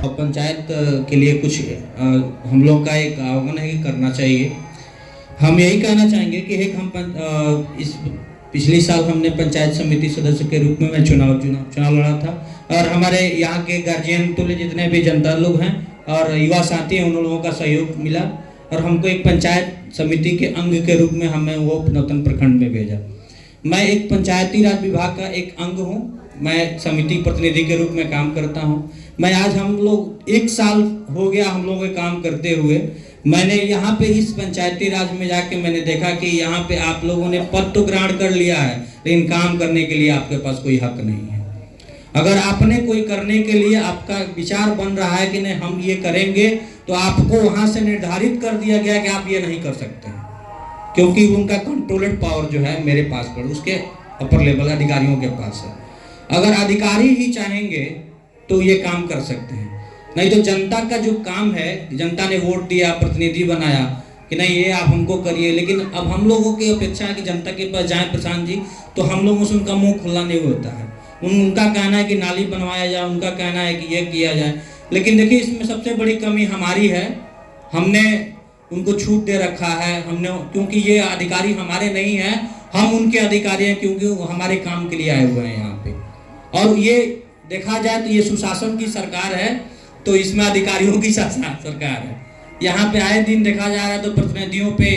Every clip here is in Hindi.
पंचायत के लिए कुछ हम लोग का एक आह्वान है कि करना चाहिए। हम यही कहना चाहेंगे कि एक इस पिछले साल हमने पंचायत समिति सदस्य के रूप में मैं चुनाव लड़ा था और हमारे यहाँ के गार्जियन तुल्य जितने भी जनता लोग हैं और युवा साथी हैं, उन लोगों का सहयोग मिला और हमको एक पंचायत समिति के अंग के रूप में हमें वो नौतन प्रखंड में भेजा। मैं एक पंचायती राज विभाग का एक अंग हूँ, मैं समिति प्रतिनिधि के रूप में काम करता हूँ। मैं आज हम लोग 1 साल हो गया हम लोगों के काम करते हुए। मैंने यहाँ पे इस पंचायती राज में जाके मैंने देखा कि यहाँ पे आप लोगों ने पद तो ग्रहण कर लिया है, लेकिन काम करने के लिए आपके पास कोई हक नहीं है। अगर आपने कोई करने के लिए आपका विचार बन रहा है कि नहीं हम ये करेंगे, तो आपको वहाँ से निर्धारित कर दिया गया कि आप ये नहीं कर सकते हैं, क्योंकि उनका कंट्रोलेड पावर जो है मेरे पास पर उसके अपर लेवल अधिकारियों के पास है। अगर अधिकारी ही चाहेंगे तो ये काम कर सकते हैं, नहीं तो जनता का जो काम है, जनता ने वोट दिया, प्रतिनिधि बनाया कि नहीं ये आप हमको करिए, लेकिन अब हम लोगों की अपेक्षा है कि जनता के पास जाए प्रशांत जी, तो हम लोगों से उनका मुंह खुला नहीं होता है। उनका कहना है कि नाली बनवाया जाए, उनका कहना है कि ये किया जाए, लेकिन देखिए इसमें सबसे बड़ी कमी हमारी है। हमने उनको छूट दे रखा है, हमने, क्योंकि ये अधिकारी हमारे नहीं हैं, हम उनके अधिकारी हैं, क्योंकि वो हमारे काम के लिए आए हुए हैं यहाँ पे। और ये देखा जाए तो ये सुशासन की सरकार है, तो इसमें अधिकारियों की सरकार है। यहाँ पे आए दिन देखा जा रहा है तो प्रतिनिधियों पे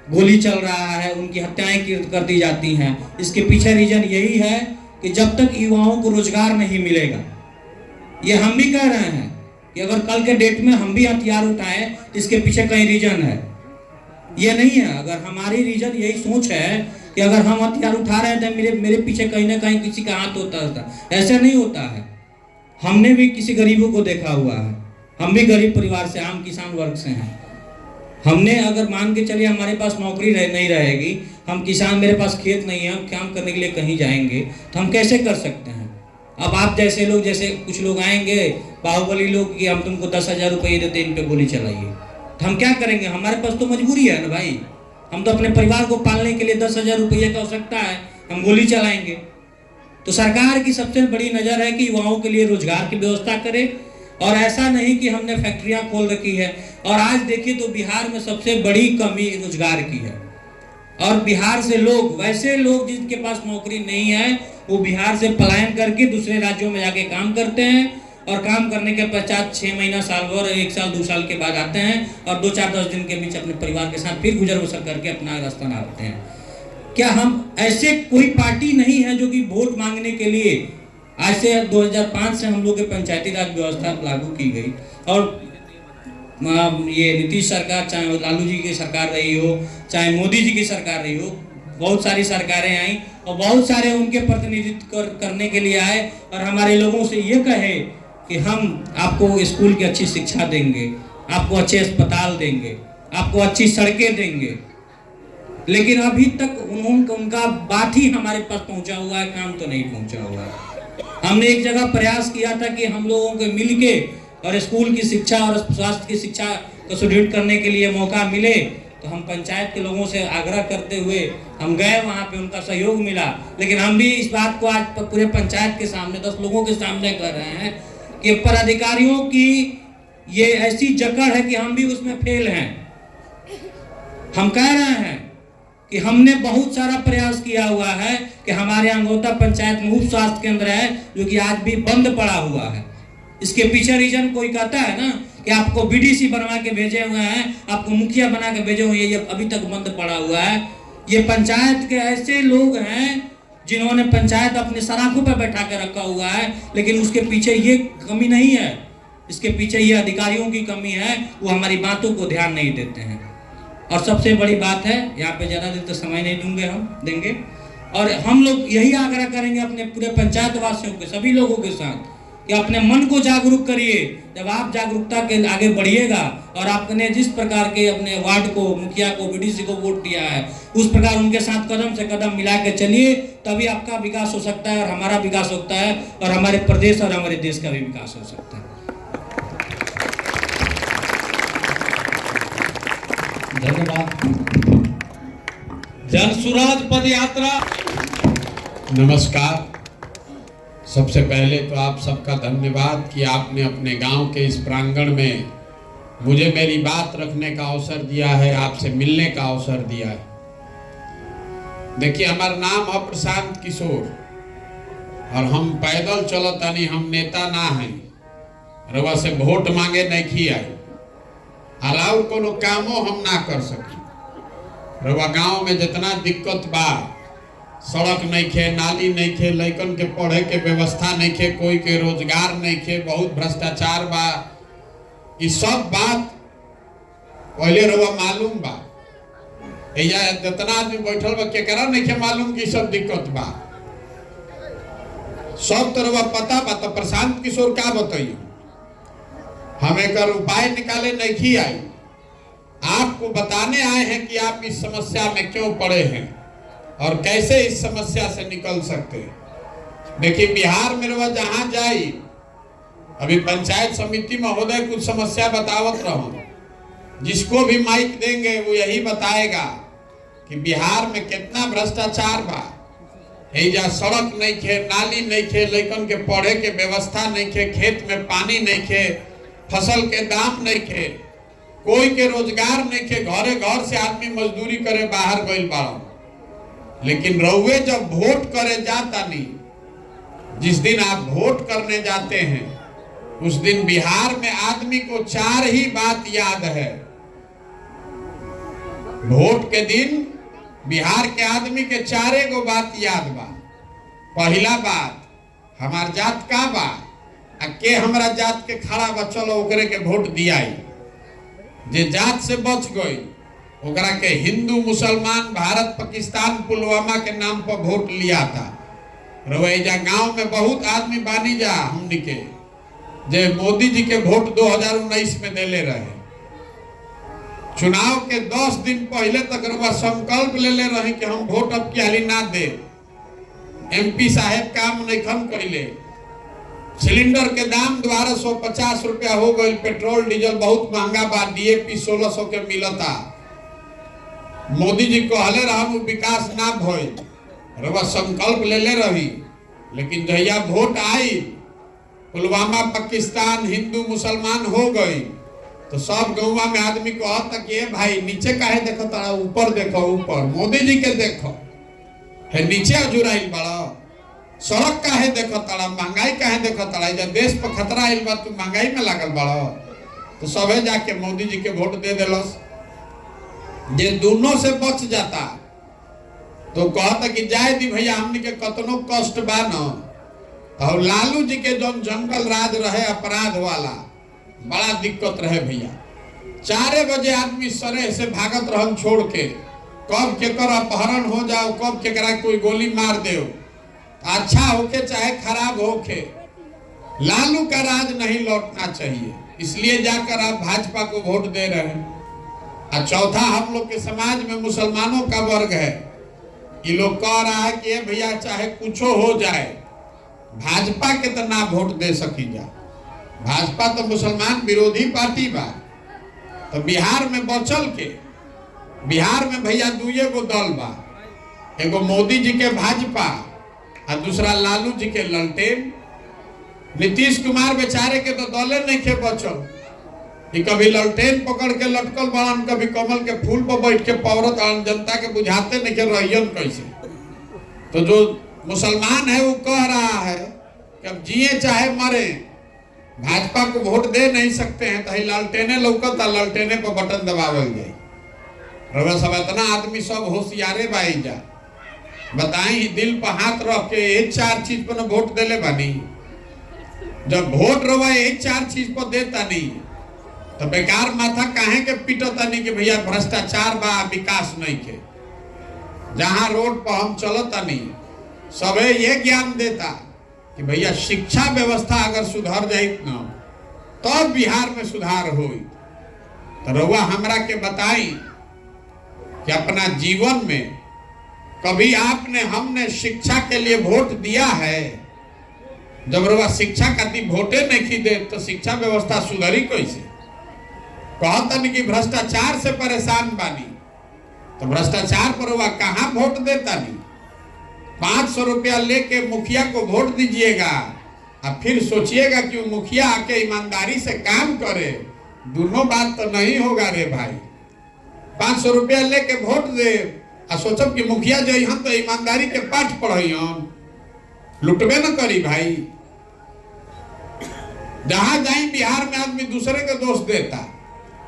गोली चल रहा है, उनकी हत्याएं कर दी जाती हैं। इसके पीछे रीजन यही है कि जब तक युवाओं को रोजगार नहीं मिलेगा, ये हम भी कह रहे हैं कि अगर कल के डेट में हम भी हथियार उठाएं तो इसके पीछे कहीं रीजन है, ये नहीं है। अगर हमारी रीजन यही सोच है कि अगर हम हथियार उठा रहे हैं तो मेरे पीछे कहीं ना कहीं किसी का हाथ होता है, ऐसा नहीं होता है। हमने भी किसी गरीबों को देखा हुआ है, हम भी गरीब परिवार से, आम किसान वर्ग से हैं। हमने अगर मान के चलिए हमारे पास नौकरी नहीं रहेगी, हम किसान, मेरे पास खेत नहीं है, हम काम करने के लिए कहीं जाएंगे तो हम कैसे कर सकते हैं। अब आप जैसे लोग, जैसे कुछ लोग आएंगे बाहुबली लोग कि हम तुमको 10,000 रुपये देते, इन पे गोली चलाइए, तो हम क्या करेंगे। हमारे पास तो मजबूरी है ना भाई, हम तो अपने परिवार को पालने के लिए 10,000 रुपये की आवश्यकता है, हम गोली चलाएंगे। तो सरकार की सबसे बड़ी नज़र है कि युवाओं के लिए रोजगार की व्यवस्था करे, और ऐसा नहीं कि हमने फैक्ट्रियां खोल रखी है। और आज देखिए तो बिहार में सबसे बड़ी कमी रोजगार की है, और बिहार से लोग, वैसे लोग जिनके पास नौकरी नहीं है, वो बिहार से पलायन करके दूसरे राज्यों में जाके काम करते हैं, और काम करने के पश्चात 6 महीना, साल भर, 1 साल, 2 साल के बाद आते हैं और 2, 4, 10 दिन के बीच अपने परिवार के साथ फिर गुजर बसर करके अपना रास्ता नापते हैं। क्या हम ऐसे कोई पार्टी नहीं है जो कि वोट मांगने के लिए, आज से 2005 से हम लोग के पंचायती राज व्यवस्था लागू की गई, और ये नीतीश सरकार, चाहे लालू जी की सरकार रही हो, चाहे मोदी जी की सरकार रही हो, बहुत सारी सरकारें आई और बहुत सारे उनके प्रतिनिधित्व करने के लिए आए और हमारे लोगों से ये कहे कि हम आपको स्कूल की अच्छी शिक्षा देंगे, आपको अच्छे अस्पताल देंगे, आपको अच्छी सड़कें देंगे, लेकिन अभी तक उनका बात ही हमारे पास पहुंचा हुआ है, काम तो नहीं पहुंचा हुआ है। हमने एक जगह प्रयास किया था कि हम लोगों के मिलके और स्कूल की शिक्षा और स्वास्थ्य की शिक्षा को सुदृढ़ करने के लिए मौका मिले, तो हम पंचायत के लोगों से आग्रह करते हुए हम गए वहाँ पे, उनका सहयोग मिला। लेकिन हम भी इस बात को आज पूरे पंचायत के सामने, 10 लोगों के सामने कर रहे हैं कि पदाधिकारियों की ये ऐसी जकड़ है कि हम भी उसमें फेल हैं। हम कह रहे हैं कि हमने बहुत सारा प्रयास किया हुआ है कि हमारे अंगोता पंचायत में उप स्वास्थ्य केंद्र है जो कि आज भी बंद पड़ा हुआ है। इसके पीछे रीजन कोई कहता है ना कि आपको बीडीसी बनवा के भेजे हुए हैं, आपको मुखिया बना के भेजे हुए हैं, ये अभी तक बंद पड़ा हुआ है। ये पंचायत के ऐसे लोग हैं जिन्होंने पंचायत अपने सराखों पर बैठा के रखा हुआ है, लेकिन उसके पीछे ये कमी नहीं है, इसके पीछे ये अधिकारियों की कमी है, वो हमारी बातों को ध्यान नहीं देते हैं। और सबसे बड़ी बात है, यहाँ पे ज़्यादा देर तो समय नहीं देंगे, और हम लोग यही आग्रह करेंगे अपने पूरे पंचायत वासियों के, सभी लोगों के साथ, कि अपने मन को जागरूक करिए। जब आप जागरूकता के आगे बढ़िएगा और आपने जिस प्रकार के अपने वार्ड को, मुखिया को, बीडीसी को वोट दिया है, उस प्रकार उनके साथ कदम से कदम मिला के चलिए, तभी आपका विकास हो सकता है और हमारा विकास होता है और हमारे प्रदेश और हमारे देश का भी विकास हो सकता है। धन्यवाद। जन सुराज पद यात्रा। नमस्कार। सबसे पहले तो आप सबका धन्यवाद कि आपने अपने गांव के इस प्रांगण में मुझे मेरी बात रखने का अवसर दिया है, आपसे मिलने का अवसर दिया है। देखिए, हमारा नाम है प्रशांत किशोर और हम पैदल चलतानी, हम नेता ना हैं। रवा से वोट मांगे नहीं खी आई, अलाउ कोनो कामो हम ना कर सकी। रवा गांव में जितना दिक्कत बा, सड़क नहीं खे, नाली नहीं खे, लइकन के पढ़े के व्यवस्था नहीं खे, कोई के रोजगार नहीं खे, बहुत भ्रष्टाचार बा, ये सब बात पहले रवा मालूम बा। या जितना आदमी बैठल बा केकरा नहीं खे मालूम कि सब दिक्कत बा, सब तो रवा पता बा। तो प्रशांत किशोर क्या बताइए, हम एक उपाय निकाले नहीं खी आई, आपको बताने आए हैं कि आप इस समस्या में क्यों पड़े हैं और कैसे इस समस्या से निकल सकते हैं। देखिए, बिहार में रवा जहां जाई, अभी पंचायत समिति महोदय कुछ समस्या बतावत रहो, जिसको भी माइक देंगे वो यही बताएगा कि बिहार में कितना भ्रष्टाचार बा। एजा सड़क नहीं खे, नाली नहीं खे, लइकन के पढ़े के व्यवस्था नहीं खे, खेत में पानी नहीं खे, फसल के दाम नहीं खे, कोई के रोजगार नहीं खे, घरे घर से आदमी मजदूरी करे बाहर गइल बा। लेकिन रउए जब वोट करे जाता नहीं, जिस दिन आप वोट करने जाते हैं उस दिन बिहार में आदमी को 4 ही बात याद है। वोट के दिन बिहार के आदमी के 4 गो बात याद बा। पहला बात, हमार जात का बा, के हमरा जात के खड़ा बा, चलो ओकरे के वोट दियाई। जे जात से बच गई ओकरा के हिंदू मुसलमान भारत पाकिस्तान पुलवामा के नाम पर वोट लिया था। रवैया गांव में बहुत आदमी बानी जा हमनी के जे मोदी जी के वोट 2019 में देले रहे। चुनाव के 10 दिन पहले तक रवा संकल्प ले ले रहे कि हम वोट अब की हाली ना दे। एमपी साहेब काम नहीं खम कइले, सिलेंडर के दाम 1250 रुपया हो गए, पेट्रोल डीजल बहुत महंगा बा, डीएपी 1600 के मिलता। मोदी जी कहले रहन विकास ना भइल, रवा संकल्प ले ले रही, लेकिन जहिया वोट आई पुलवामा पाकिस्तान हिंदू मुसलमान हो गई तो सब गौवा में आदमी कहता कि भाई नीचे काहे देखो तारा, ऊपर देखो, ऊपर मोदी जी के देखो है, नीचे अजुराइल बड़ा, सड़क काहे देखो तारा, महंगाई काहे देखो तारा, जब देश पर खतरा आइल बा तू महंगाई में लागल बड़ा। तो सबे जाके मोदी जी के वोट दे दिलस। जे दोनों से बच जाता तो कहता कि जाए दी भैया, हमने के कतनो कष्ट बा न। और लालू जी के जो जंगल राज रहे अपराध वाला, बड़ा दिक्कत रहे भैया। 4 बजे आदमी सरे से भागत रहन छोड़ के, कब केकर अपहरण हो जाओ, कब केकरा कोई गोली मार दे, अच्छा होके चाहे खराब होके, लालू का राज नहीं लौटना चाहिए। इसलिए जाकर आप भाजपा को वोट दे रहे हैं। और चौथा, हम लोग के समाज में मुसलमानों का वर्ग है, ये लोग कह रहा है कि भैया चाहे कुछ हो जाए भाजपा के तो ना वोट दे सकी जा, भाजपा तो मुसलमान विरोधी पार्टी बा। तो बिहार में बचल के, बिहार में भैया 2 गो दल बा, एगो मोदी जी के भाजपा और दूसरा लालू जी के ललटेन। नीतीश कुमार बेचारे के तो दले नहीं के बचल, कि कभी ललटेन पकड़ के लटकल बड़न, कभी कमल के फूल पर बैठ के पौरत आन, जनता के बुझाते नहीं के रहियन कैसे। तो जो मुसलमान है वो कह रहा है कि अब जिए चाहे मरे भाजपा को वोट दे नहीं सकते हैं, तो लालटेने लौकता, लालटेने पर बटन दबावल जाए। रवा सब इतना आदमी सब होशियारे बाई जा, बताई दिल पर हाथ रख के एक 4 चीज पर वोट देले बानी। जब वोट रवा एक 4 चीज पर देता नहीं तो बेकार माथा काहे के पीटता नहीं कि भैया भ्रष्टाचार बा, विकास नहीं के। जहां रोड पर हम चलता नहीं सबे ये ज्ञान देता कि भैया शिक्षा व्यवस्था अगर सुधर जाए न तो बिहार में सुधार हो। तो रउआ हमरा के बताई कि अपना जीवन में कभी आपने हमने शिक्षा के लिए वोट दिया है? जब रउआ शिक्षा खातिर वोटे नहीं दे तो शिक्षा व्यवस्था सुधरी कैसे? कहतन कि भ्रष्टाचार से परेशान बानी, तो भ्रष्टाचार पर रउआ कहाँ वोट देता नहीं? 500 रुपया लेके मुखिया को वोट दीजिएगा और फिर सोचिएगा कि वो मुखिया आके ईमानदारी से काम करे, दोनों बात तो नहीं होगा रे भाई। 500 रुपया लेके वोट दे और सोचब कि मुखिया जो हम तो ईमानदारी के पाठ पढ़ी हम, लुटबे न करी भाई। जहां जाई बिहार में आदमी दूसरे के दोष देता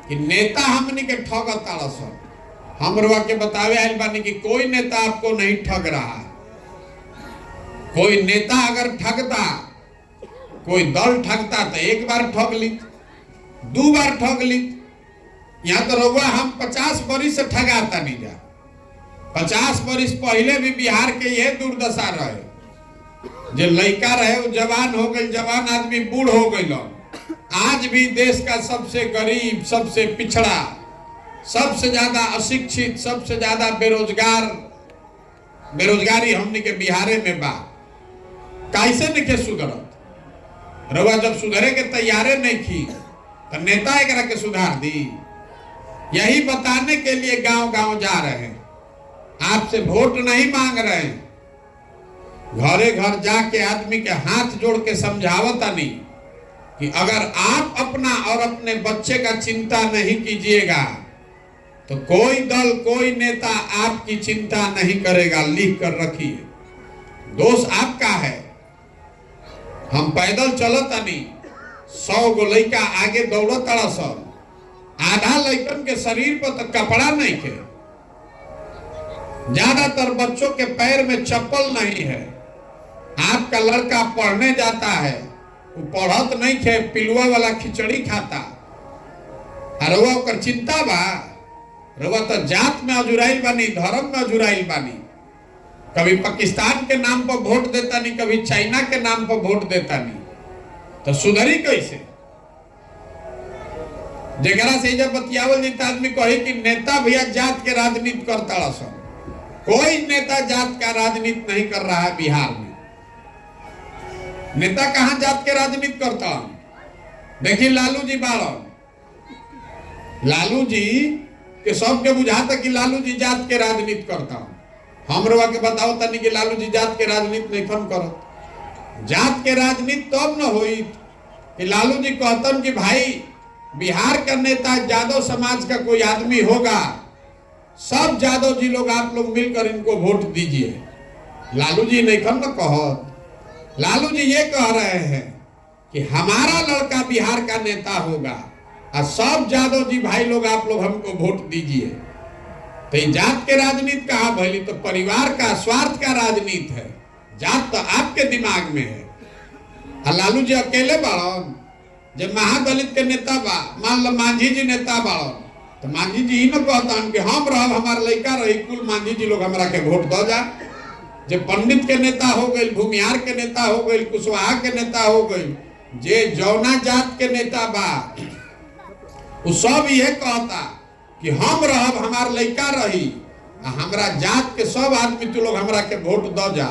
कि नेता हमनी के ठगता रसन। हम रवा के बतावे आइल बानी कि कोई नेता आपको नहीं ठग रहा। कोई नेता अगर ठगता, कोई दल ठगता तो एक बार ठग ली, 2 बार ठग ली। यहाँ तो रउआ हम 50 बरिस से ठगाता नहीं जा। 50 बरिस पहले भी बिहार के यह दुर्दशा रहे, जो लड़का रहे वो जवान हो गए, जवान आदमी बूढ़ हो गए। आज भी देश का सबसे गरीब, सबसे पिछड़ा, सबसे ज्यादा अशिक्षित, सबसे ज्यादा बेरोजगारी हमने के बिहारे में बा। कैसे नहीं सुधरत? रउआ जब सुधरे के तैयारे नहीं की तो नेता एकरा के सुधार दी। यही बताने के लिए गांव गांव जा रहे हैं, आपसे वोट नहीं मांग रहे हैं। घरे घर जाके आदमी के हाथ जोड़ के समझावता नहीं कि अगर आप अपना और अपने बच्चे का चिंता नहीं कीजिएगा तो कोई दल, कोई नेता आपकी चिंता नहीं करेगा। लिख कर रखिए, दोष आपका है। हम पैदल चलता नहीं, 100 गो लड़का आगे दौड़ता सब, आधा लड़कन के शरीर पर तो कपड़ा नहीं है, ज्यादातर बच्चों के पैर में चप्पल नहीं है। आपका लड़का पढ़ने जाता है, वो पढ़त नहीं खे, पिलुआ वाला खिचड़ी खाता। रउआ ओकर चिंता बा? रउआ तो जात में अजुराइल बानी, धर्म में अजुराइल बानी। कभी पाकिस्तान के नाम पर वोट देता नहीं, कभी चाइना के नाम पर वोट देता नहीं, तो सुधरी कैसे? जगरा से जब बतियावल जीता आदमी कहे कि नेता भैया जात के राजनीति करता रसन। कोई नेता जात का राजनीति नहीं कर रहा है बिहार में। नेता कहां जात के राजनीति करता? देखिए लालू जी बाड़न, लालू जी के सबके बुझाता कि लालू जी जात के राजनीति करता। हम रवा के बताओ तनी कि लालू जी जात के राजनीति नहीं खन करत। जात के राजनीति तब न हुई कि लालू जी कहतन कि भाई बिहार का नेता यादव समाज का कोई आदमी होगा, सब यादव जी लोग आप लोग मिलकर इनको वोट दीजिए। लालू जी नहीं खन न कहत। लालू जी ये कह रहे हैं कि हमारा लड़का बिहार का नेता होगा और सब यादव जी भाई लोग आप लोग हमको वोट दीजिए। तो ये जात के राजनीति कहाँ भैली? तो परिवार का, स्वार्थ का राजनीति है। जात तो आपके दिमाग में है। और लालू जी अकेले बाड़न? जब महादलित के नेता बा, मान लो मांझी जी नेता बाड़न, तो मांझी जी ही न कहता कि हम रहब, हमारा लड़का रही, कुल मांझी जी लोग हमरा के वोट दो जा। जब पंडित के नेता हो गए, भूमिहार के नेता हो गए, कुशवाहा के नेता हो गए, जे जौना जात के नेता बा, वो सब ये कहता कि हम रहब, हमार लड़का रही, हमरा जात के सब आदमी तू लोग हमरा के वोट दो जा।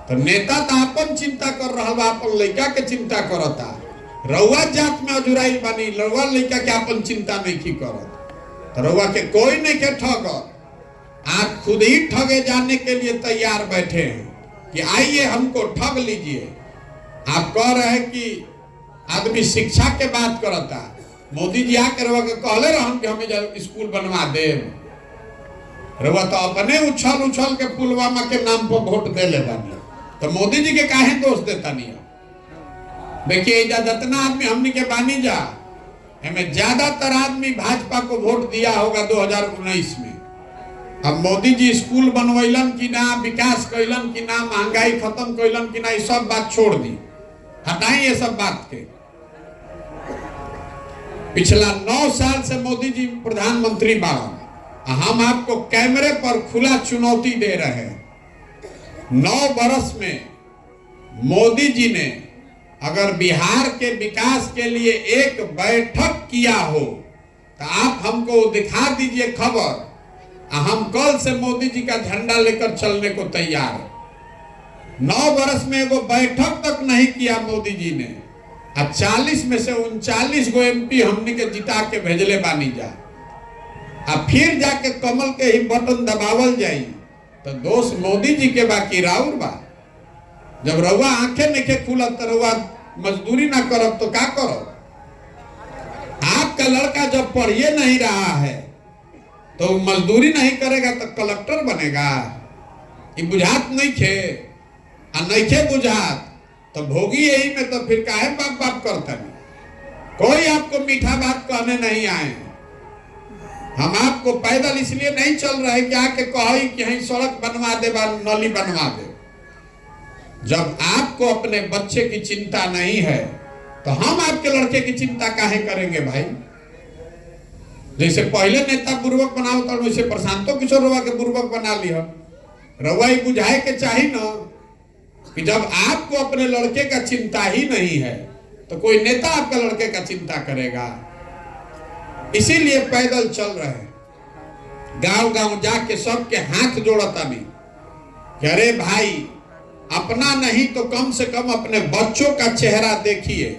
तो नेता तो अपन चिंता कर रहा बा, अपन लड़का के चिंता करता। रउआ जात में अजुराइल बानी, रउआ लड़का के अपन चिंता नहीं की करत। तो रउआ के कोई नहीं के ठगत, आप खुद ही ठगे जाने के लिए तैयार बैठे हैं कि आइए हमको ठग लीजिए। आप कह रहे हैं कि आदमी शिक्षा के बात करता। मोदी जी आकर रउआ के कहले रहन कि हमें स्कूल बनवा दे। रउआ तो अपने उछल उछल के पुलवामा के नाम पर वोट दे ले बानी, तो मोदी जी के काहे दोष देता नहीं? देखिए जितना आदमी हमनी के बानी जा, हमें ज्यादातर आदमी भाजपा को वोट दिया होगा 2019 में। अब मोदी जी स्कूल बनवैलन कि ना, विकास कैलन कि ना, महंगाई खत्म कैलन कि ना, ये सब बात छोड़ दी, हटाई ये सब बात के। पिछला 9 साल से मोदी जी प्रधानमंत्री बाड़न, हम आपको कैमरे पर खुला चुनौती दे रहे हैं। 9 बरस में मोदी जी ने अगर बिहार के विकास के लिए एक बैठक किया हो तो आप हमको दिखा दीजिए खबर। हम कल से मोदी जी का झंडा लेकर चलने को तैयार है। 9 बरस में एगो बैठक तक नहीं किया मोदी जी ने। अब 40 में से 39 गो MP हमनी के जिता के भेजले बानी जा। अब फिर जाके कमल के ही बटन दबावल जाई तो दोष मोदी जी के बाकी राउर बा। जब रउआ आंखें नहीं खुलत तो रउआ मजदूरी ना करब तो क्या करो? आपका लड़का जब पढ़िए नहीं रहा है तो मजदूरी नहीं करेगा तो कलेक्टर बनेगा? ये बुझात नहीं खे आ नहीं खे बुझात तो भोगी यही में, तो फिर काहे बाप बाप करता नहीं? कोई आपको मीठा बात कहने नहीं आए। हम आपको पैदल इसलिए नहीं चल रहे कि आके कही कि यहीं सड़क बनवा दे, नली बनवा दे। जब आपको अपने बच्चे की चिंता नहीं है तो हम आपके लड़के की चिंता काहे करेंगे भाई? जैसे पहले नेता बुर्बक बनाओ तो वैसे प्रशांतो किशोर रउआ के बुर्बक बना लिया। रउआ बुझाए के चाहिए ना कि जब आपको अपने लड़के का चिंता ही नहीं है तो कोई नेता आपका लड़के का चिंता करेगा? इसीलिए पैदल चल रहे हैं, गांव गांव जाके सबके हाथ जोड़ता नहीं कि अरे भाई अपना नहीं तो कम से कम अपने बच्चों का चेहरा देखिए।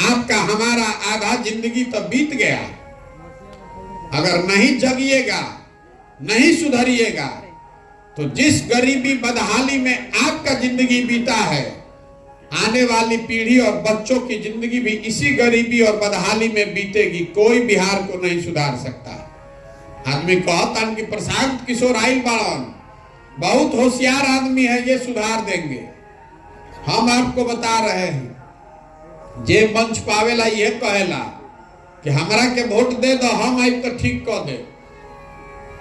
आपका हमारा आधा जिंदगी तो बीत गया। अगर नहीं जगिएगा, नहीं सुधरिएगा तो जिस गरीबी बदहाली में आपका जिंदगी बीता है, आने वाली पीढ़ी और बच्चों की जिंदगी भी इसी गरीबी और बदहाली में बीतेगी। कोई बिहार को नहीं सुधार सकता। आदमी कहता कि प्रशांत किशोर आइल बाड़न, बहुत होशियार आदमी है, ये सुधार देंगे। हम आपको बता रहे हैं, जे मंच पावेला ये कहेला कि हमरा के वोट दे दो, हम आपको ठीक कर दे।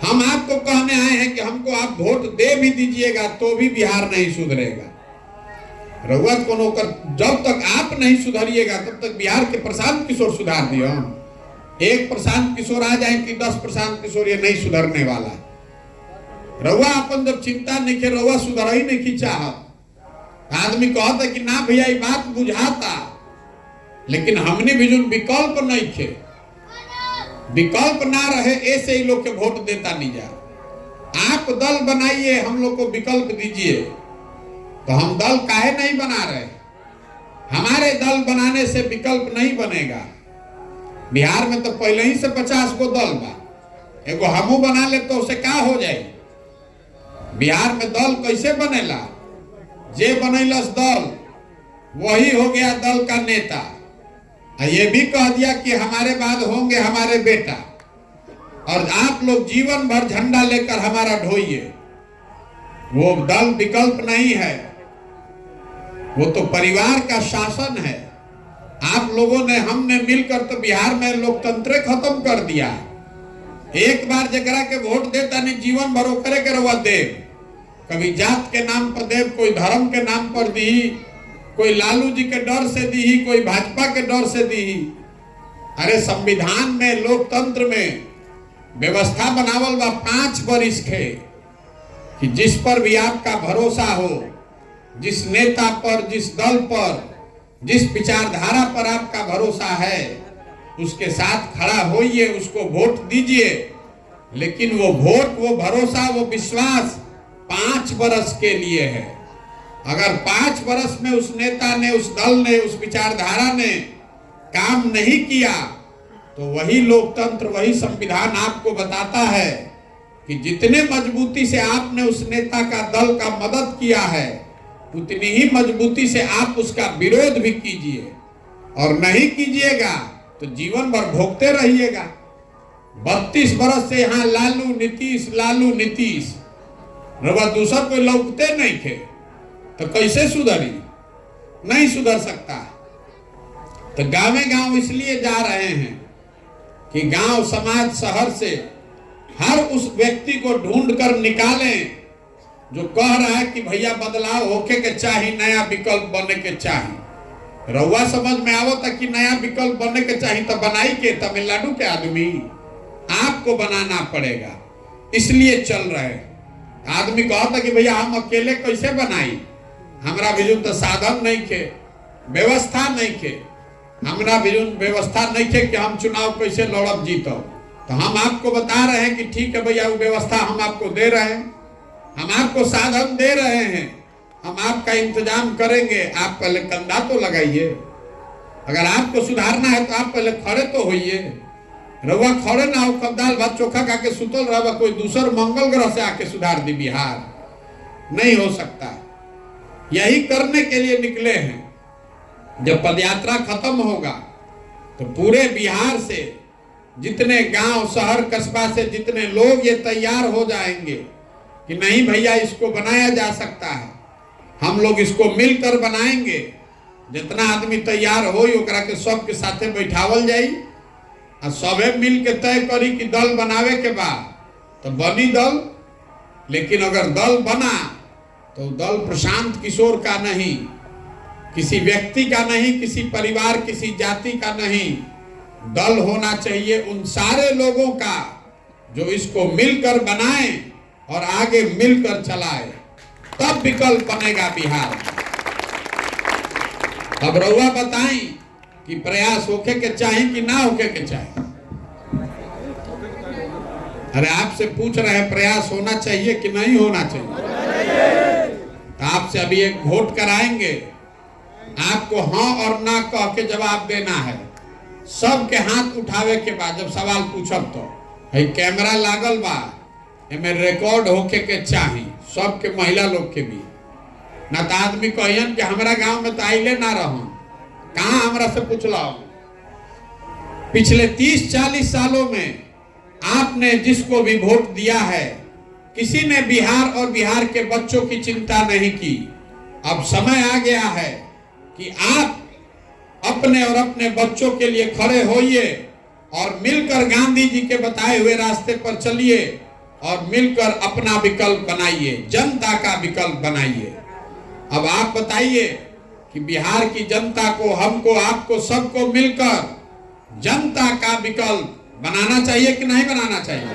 हम आपको कहने आए हैं कि हमको आप वोट दे भी दीजिएगा तो भी बिहार नहीं सुधरेगा। रउआ कोनो कर, जब तक आप नहीं सुधरिएगा तब तक बिहार के प्रशांत किशोर सुधार दियो। एक प्रशांत किशोर आ जाए कि 10 प्रशांत किशोर, ये नहीं सुधरने वाला। रउआ अपन जब चिंता नहीं के, रउआ सुधर ही नहीं की चाहत। आदमी कहता कि ना भैया ये बात बुझाता, लेकिन हमने भी जो विकल्प नहीं थे, विकल्प ना रहे ऐसे ही लोग के वोट देता नहीं जा। आप दल बनाइए, हम लोग को विकल्प दीजिए। तो हम दल काहे नहीं बना रहे? हमारे दल बनाने से विकल्प नहीं बनेगा। बिहार में तो पहले ही से 50 गो दल बा, एगो हमू बना ले तो उसे क्या हो जाए? बिहार में दल कैसे बनेला? जे बनैलस दल वही हो गया दल का नेता। ये भी कह दिया कि हमारे बाद होंगे हमारे बेटा, और आप लोग जीवन भर झंडा लेकर हमारा ढोइए। वो दल विकल्प नहीं है, वो तो परिवार का शासन है। आप लोगों ने, हमने मिलकर तो बिहार में लोकतंत्र खत्म कर दिया। एक बार जगरा के वोट देता नहीं, जीवन भर करे के रवा देव। कभी जात के नाम पर देव, कोई धर्म के नाम पर दी, कोई लालू जी के डर से दी, कोई भाजपा के डर से दी। अरे संविधान में, लोकतंत्र में व्यवस्था बनावल बा 5 बरिस के कि जिस पर भी आपका भरोसा हो, जिस नेता पर, जिस दल पर, जिस विचारधारा पर आपका भरोसा है, उसके साथ खड़ा होइए, उसको वोट दीजिए। लेकिन वो वोट, वो भरोसा, वो विश्वास 5 बरस के लिए है। अगर 5 बरस में उस नेता ने, उस दल ने, उस विचारधारा ने काम नहीं किया तो वही लोकतंत्र, वही संविधान आपको बताता है कि जितने मजबूती से आपने उस नेता का, दल का मदद किया है, उतनी ही मजबूती से आप उसका विरोध भी कीजिए। और नहीं कीजिएगा तो जीवन भर भोगते रहिएगा। 32 बरस से यहाँ लालू नीतीश रवा दूसर कोई लौटते नहीं थे तो कैसे सुधरी? नहीं सुधर सकता। तो गांवे गांव इसलिए जा रहे हैं कि गांव, समाज, शहर से हर उस व्यक्ति को ढूंढ कर निकालें जो कह रहा है कि भैया बदलाव होके के चाहिए, नया विकल्प बनने के चाहिए। रउआ समझ में आवता कि नया विकल्प बनने के चाहिए तो बनाई के तमिलनाडु के आदमी आपको बनाना पड़ेगा। इसलिए चल रहे आदमी कहता कि भैया हम अकेले कैसे बनाई, हमरा भी तो साधन नहीं थे, व्यवस्था नहीं थे, हमरा भी व्यवस्था नहीं थे कि हम चुनाव कैसे लड़ब जीतब। तो हम आपको बता रहे हैं कि ठीक है भैया, वो व्यवस्था हम आपको दे रहे हैं, हम आपको साधन दे रहे हैं, हम आपका इंतजाम करेंगे। आप पहले कंधा तो लगाइए। अगर आपको सुधारना है तो आप पहले खड़े तो होइए। रउआ खड़े ना हो कब दाल भात चोखा खा के सुतल रहा कोई दूसर मंगल ग्रह से आके सुधार दी बिहार, नहीं हो सकता। यही करने के लिए निकले हैं। जब पदयात्रा खत्म होगा तो पूरे बिहार से जितने गांव शहर कस्बा से जितने लोग ये तैयार हो जाएंगे कि नहीं भैया इसको बनाया जा सकता है, हम लोग इसको मिलकर बनाएंगे। जितना आदमी तैयार हो ओकरा के सबके साथे बैठावल जाई और सबे मिल के तय करी कि दल बनावे के बाद तो बनी दल। लेकिन अगर दल बना तो दल प्रशांत किशोर का नहीं, किसी व्यक्ति का नहीं, किसी परिवार किसी जाति का नहीं, दल होना चाहिए उन सारे लोगों का जो इसको मिलकर बनाए और आगे मिलकर चलाए, तब विकल्प बनेगा बिहार। अब रउआ बताएं कि प्रयास होके के चाहे कि ना होके के चाहे। अरे आपसे पूछ रहे हैं प्रयास होना चाहिए कि नहीं होना चाहिए। तो आपसे अभी एक वोट कराएंगे, आपको हाँ और ना कह के जवाब देना है। सबके हाथ उठावे के बाद जब सवाल पूछब तो है कैमरा लागल बा, एमे रिकॉर्ड होके के चाही सबके, महिला लोग के भी। ना तो आदमी कहियन कि हमारा गांव में तो आइले ना रहन, कहाँ हमरा से पूछला। पिछले 30-40 सालों में आपने जिसको भी वोट दिया है, किसी ने बिहार और बिहार के बच्चों की चिंता नहीं की। अब समय आ गया है कि आप अपने और अपने बच्चों के लिए खड़े होइए और मिलकर गांधी जी के बताए हुए रास्ते पर चलिए और मिलकर अपना विकल्प बनाइए, जनता का विकल्प बनाइए। अब आप बताइए कि बिहार की जनता को, हमको, आपको, सबको मिलकर जनता का विकल्प बनाना चाहिए कि नहीं बनाना चाहिए।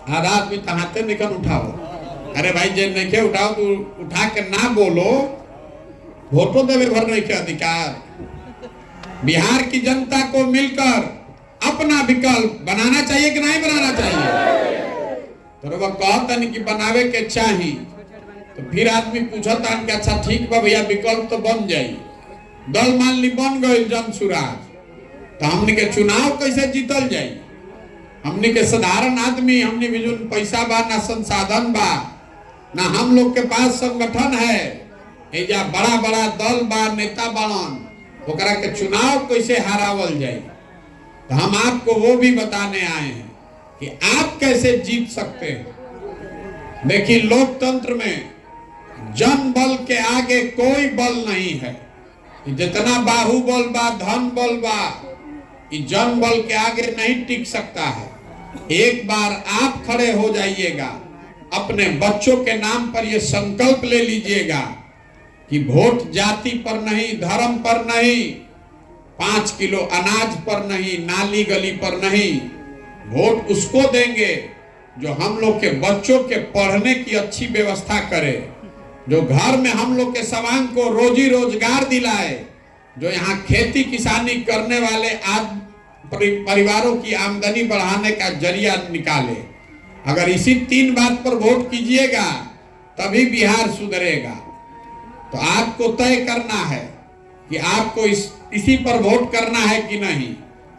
हर आदमी तहाते निकल उठाओ। अरे भाई जे नहीं उठाओ तो उठा के ना बोलो, वोटों देवे भर नहीं के अधिकार। बिहार की जनता को मिलकर अपना विकल्प बनाना चाहिए कि नहीं बनाना चाहिए। तो वह कहता नहीं कि बनावे के चाहिए, तो फिर आदमी पूछता कि अच्छा ठीक बा भैया विकल्प तो बन जाई। दल मान ली बन गई जन सुराज, तो हमने के चुनाव कैसे जीतल जाई। हमने के साधारण आदमी, हमने भी जो पैसा बा ना संसाधन बा ना हम लोग के पास संगठन है, एजा बड़ा बड़ा दल बा, नेता बालन, ओकरा के चुनाव कैसे हरावल जाए। तो हम आपको वो भी बताने आए हैं कि आप कैसे जीत सकते हैं। देखिए लोकतंत्र में जन बल के आगे कोई बल नहीं है। जितना बाहुबल बा, धन बल बा, जन बल के आगे नहीं टिक सकता है। एक बार आप खड़े हो जाइएगा, अपने बच्चों के नाम पर यह संकल्प ले लीजिएगा कि वोट जाति पर नहीं, धर्म पर नहीं, 5 किलो अनाज पर नहीं, नाली गली पर नहीं, वोट उसको देंगे जो हम लोग के बच्चों के पढ़ने की अच्छी व्यवस्था करे, जो घर में हम लोग के सवांग को रोजी रोजगार दिलाए, जो यहाँ खेती किसानी करने वाले परिवारों की आमदनी बढ़ाने का जरिया निकाले। अगर इसी 3 बात पर वोट कीजिएगा तभी बिहार सुधरेगा। तो आपको तय करना है कि आपको इसी पर वोट करना है कि नहीं।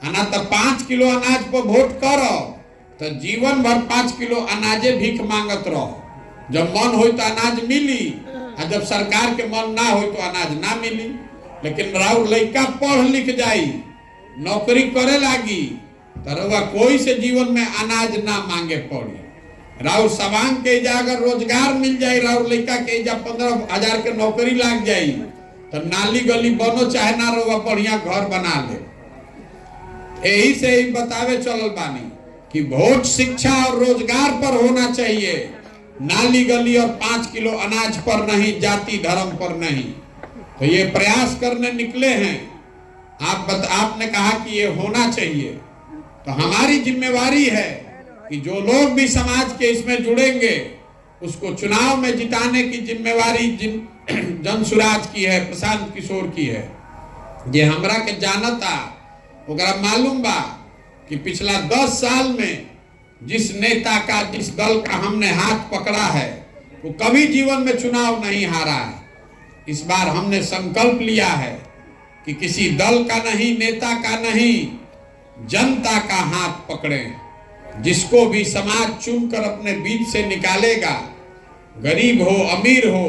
ना तो 5 किलो अनाज पर वोट करो तो जीवन भर 5 किलो अनाजे भीख मांगत रहो। जब मन हो तो अनाज मिली, और जब सरकार के मन ना हो तो अनाज ना मिली। लेकिन राउर लड़का पढ़ लिख जाई, नौकरी करे लागी, तो कोई से जीवन में अनाज ना मांगे पड़ी। राउर सवांग के जा अगर रोजगार मिल जाए, राउर लड़का के जा 15,000 के नौकरी लाग जाई, तो नाली गली बनो चाहे ना रहो, बढ़िया घर बना ले। यही से ही बतावे चलल बानी कि वोट शिक्षा और रोजगार पर होना चाहिए, नाली गली और 5 किलो अनाज पर नहीं, जाति धर्म पर नहीं। तो ये प्रयास करने निकले हैं। आपने कहा कि ये होना चाहिए, तो हमारी जिम्मेवारी है कि जो लोग भी समाज के इसमें जुड़ेंगे उसको चुनाव में जिताने की जिम्मेवारी जन सुराज की है, प्रशांत किशोर की है। ये हमरा के जानता, ओकरा मालूम बा कि पिछला 10 साल में जिस नेता का, जिस दल का हमने हाथ पकड़ा है, वो कभी जीवन में चुनाव नहीं हारा है। इस बार हमने संकल्प लिया है कि किसी दल का नहीं, नेता का नहीं, जनता का हाथ पकड़े। जिसको भी समाज चुनकर अपने बीच से निकालेगा, गरीब हो अमीर हो,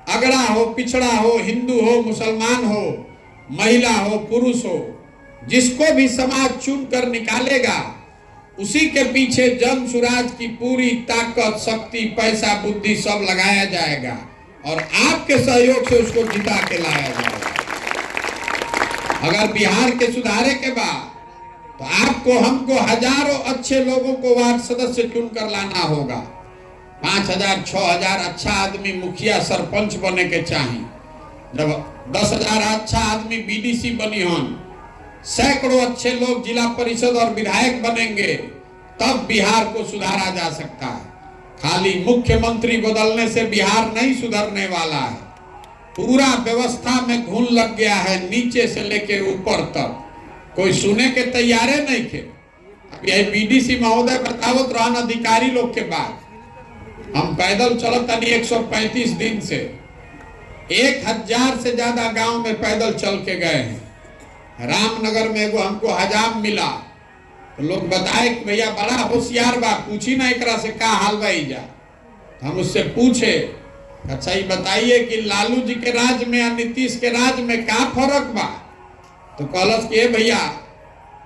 अगड़ा हो पिछड़ा हो, हिंदू हो मुसलमान हो, महिला हो पुरुष हो, जिसको भी समाज चुनकर निकालेगा उसी के पीछे जन सुराज की पूरी ताकत शक्ति पैसा बुद्धि सब लगाया जाएगा और आपके सहयोग से उसको जिता के लाया जाएगा। अगर बिहार के सुधारे के बाद तो आपको हमको हजारों अच्छे लोगों को वार्ड सदस्य चुनकर लाना होगा। 5,000 6,000 अच्छा आदमी मुखिया सरपंच बने के चाहिए। जब 10,000 अच्छा आदमी बीडीसी बनी हों, सैकड़ों अच्छे लोग जिला परिषद और विधायक बनेंगे, तब बिहार को सुधारा जा सकता है। खाली मुख्यमंत्री बदलने से बिहार नहीं सुधरने वाला है। पूरा व्यवस्था में घुन लग गया है, नीचे से लेके ऊपर तक कोई सुने के तैयारे नहीं थे। अब यही बीडीसी महोदय बतावत रहन अधिकारी लोग के बाद हम पैदल चलत 135 दिन से 1,000 से ज्यादा गांव में पैदल चल के गए हैं। रामनगर में एगो हमको हजाम मिला तो लोग बताए कि भैया बड़ा होशियार बा, पूछी ना एकरा से का हाल भाई जा। हम उससे पूछे, अच्छा ये बताइए कि लालू जी के राज में या नीतीश के राज में का फर्क बा? तो कहलस कि भैया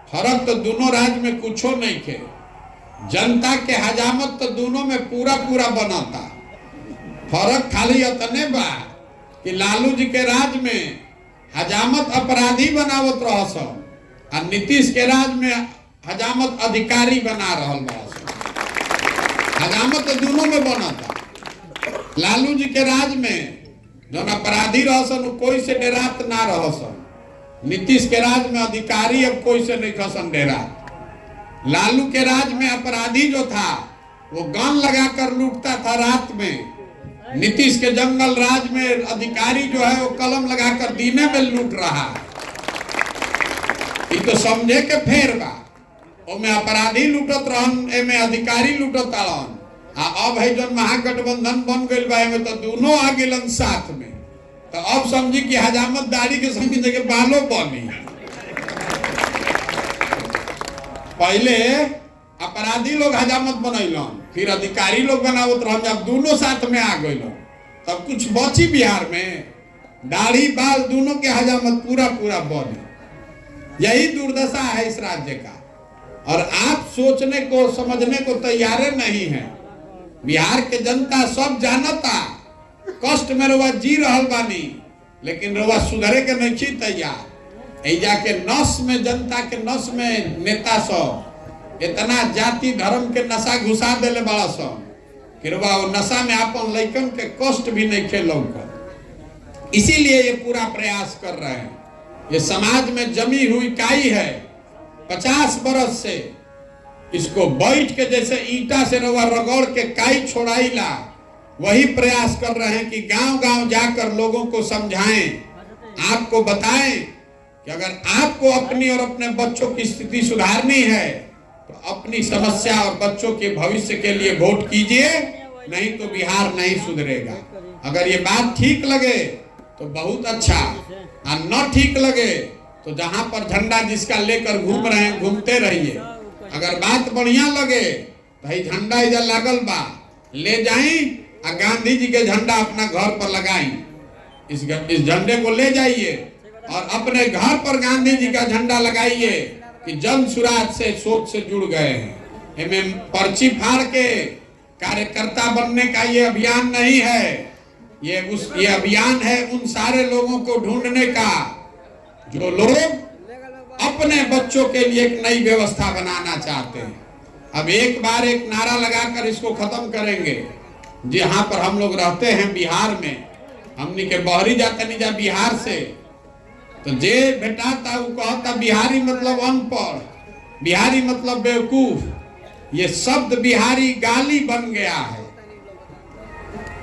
फर्क तो दोनों राज्य में कुछो नहीं थे, जनता के हजामत तो दोनों में पूरा पूरा बनाता। फर्क खाली इतने बा कि लालू जी के राज में हजामत अपराधी बनावत रहस और नीतीश के राज में हजामत अधिकारी बना रहल बा। हजामत तो दोनों में बनाता। लालू जी के राज में जब अपराधी रहसन कोई से डरात ना रहसन, नीतीश के राज में अधिकारी अब कोई से नहीं खसन डेरा। लालू के राज में अपराधी जो था वो गन लगाकर लूटता था रात में, नीतीश के जंगल राज में अधिकारी जो है वो कलम लगाकर दीने में लूट रहा है। ये तो समझे के फेर बा, ओमे अपराधी लूटत रहन, एमे अधिकारी लूटत रहन। अब है जो महागठबंधन बन गई बा, एमे तो दोनों आ गेलन साथ में। तो अब समझी कि हजामत दाढ़ी के संग जगह बालों बनी। पहले अपराधी लोग हजामत बनैलन, फिर अधिकारी लोग बनावत रहन। जब दोनों साथ में आ गए तब कुछ बची बिहार में? दाढ़ी बाल दोनों के हजामत पूरा पूरा बनी। यही दुर्दशा है इस राज्य का और आप सोचने को समझने को तैयार नहीं है। बिहार के जनता सब जानता, कष्ट में रउआ जी रहल बानी, लेकिन रउआ सुधरे के नहीं तैयार। ऐजा के नस में, जनता के नस में नेता सब इतना जाति धर्म के नशा घुसा देले बड़ा सब कि रउआ वो नशा में अपन लइकन के कष्ट भी नहीं खेलौकर। इसीलिए ये पूरा प्रयास कर रहे हैं। ये समाज में जमी हुई काई है 50 बरस से, इसको बैठ के जैसे ईंटा से रउआ रगड़ के काई छोड़ाईला, वही प्रयास कर रहे हैं कि गांव गांव जाकर लोगों को समझाएं, आपको बताएं कि अगर आपको अपनी और अपने बच्चों की स्थिति सुधारनी है तो अपनी समस्या और बच्चों के भविष्य के लिए वोट कीजिए, नहीं तो बिहार नहीं सुधरेगा। अगर ये बात ठीक लगे तो बहुत अच्छा, और न ठीक लगे तो जहां पर झंडा जिसका लेकर घूम रहे हैं घूमते रहिए। अगर बात बढ़िया लगे तो भाई झंडा इधर लागल बा, ले जाई और गांधी जी के झंडा अपना घर पर लगाई। इस झंडे को ले जाइए और अपने घर पर गांधी जी का झंडा लगाइए कि जन सुराज से सोच से जुड़ गए हैं। इनमें पर्ची फाड़ के कार्यकर्ता बनने का ये अभियान नहीं है। ये अभियान है उन सारे लोगों को ढूंढने का जो लोग अपने बच्चों के लिए एक नई व्यवस्था बनाना चाहते हैं। अब एक बार एक नारा लगाकर इसको खत्म करेंगे। जहां पर हम लोग रहते हैं बिहार में, हमनी के बहरी जाते नहीं जा बिहार से, तो जे बेटा था वो कहता बिहारी मतलब अनपढ़, बिहारी मतलब बेवकूफ। ये शब्द बिहारी गाली बन गया है।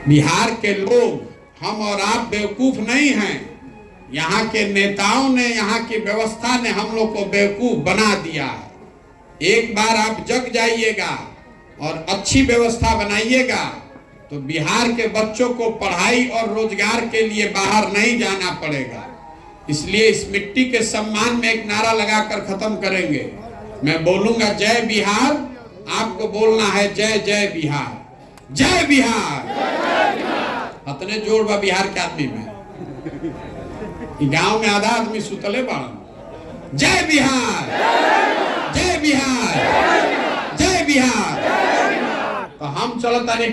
बिहार के लोग, हम और आप बेवकूफ नहीं हैं। यहाँ के नेताओं ने, यहाँ की व्यवस्था ने हम लोग को बेवकूफ बना दिया है। एक बार आप जग जाइएगा और अच्छी व्यवस्था बनाइएगा तो बिहार के बच्चों को पढ़ाई और रोजगार के लिए बाहर नहीं जाना पड़ेगा। इसलिए इस मिट्टी के सम्मान में एक नारा लगाकर खत्म करेंगे। मैं बोलूंगा जय बिहार, आपको बोलना है जय जय बिहार, जय बिहार। अतने जोड़ बा बिहार के आदमी में, गांव में आधा आदमी सुतले बाड़न। जय बिहार, जय बिहार, जय बिहार। तो हम चलता नहीं।